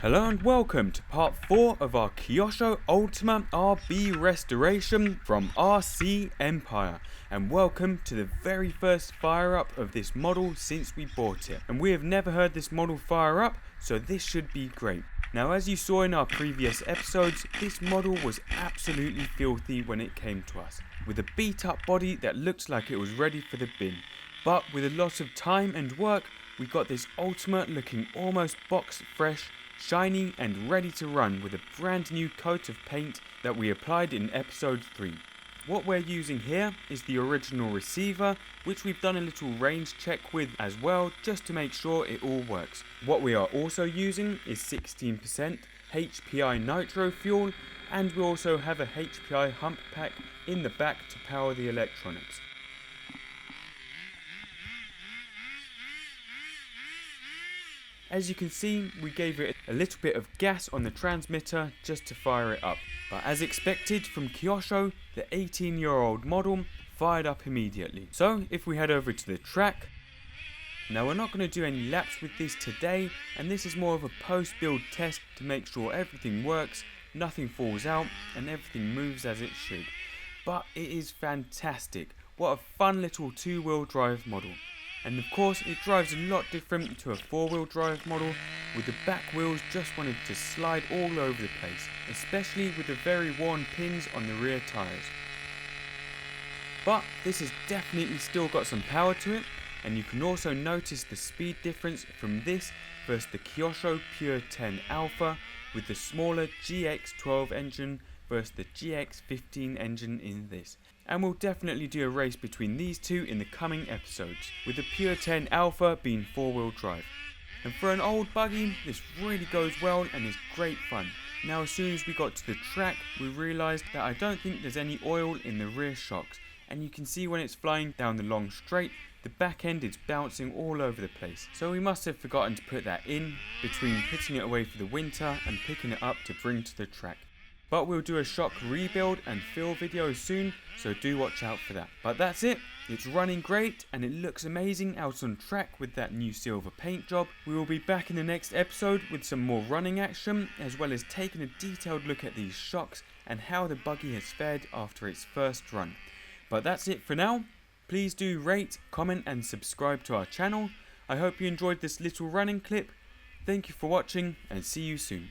Hello and welcome to part 4 of our Kyosho Ultima RB restoration from RC Empire, and welcome to the very first fire up of this model since we bought it. And we have never heard this model fire up, so this should be great. Now, as you saw in our previous episodes, this model was absolutely filthy when it came to us, with a beat up body that looked like it was ready for the bin. But with a lot of time and work, we got this Ultima looking almost box fresh, shiny and ready to run with a brand new coat of paint that we applied in episode 3. What we're using here is the original receiver, which we've done a little range check with as well, just to make sure it all works. What we are also using is 16% HPI Nitro fuel, and we also have a HPI hump pack in the back to power the electronics. As you can see, we gave it a little bit of gas on the transmitter just to fire it up. But as expected from Kyosho, the 18-year-old model fired up immediately. So if we head over to the track, now we're not going to do any laps with this today, and this is more of a post-build test to make sure everything works, nothing falls out, and everything moves as it should. But it is fantastic. What a fun little two-wheel drive model. And of course it drives a lot different to a four-wheel drive model, with the back wheels just wanted to slide all over the place, especially with the very worn pins on the rear tyres. But this has definitely still got some power to it, and you can also notice the speed difference from this versus the Kyosho Pure 10 Alpha, with the smaller GX-12 engine versus the GX-15 engine in this. And we'll definitely do a race between these two in the coming episodes, with the Pure 10 Alpha being four-wheel drive. And for an old buggy, this really goes well and is great fun. Now, as soon as we got to the track, we realised that I don't think there's any oil in the rear shocks, and you can see when it's flying down the long straight, the back end is bouncing all over the place. So we must have forgotten to put that in between putting it away for the winter and picking it up to bring to the track. But we'll do a shock rebuild and fill video soon, so do watch out for that. But that's it, it's running great and it looks amazing out on track with that new silver paint job. We will be back in the next episode with some more running action, as well as taking a detailed look at these shocks and how the buggy has fared after its first run. But that's it for now. Please do rate, comment and subscribe to our channel. I hope you enjoyed this little running clip. Thank you for watching and see you soon.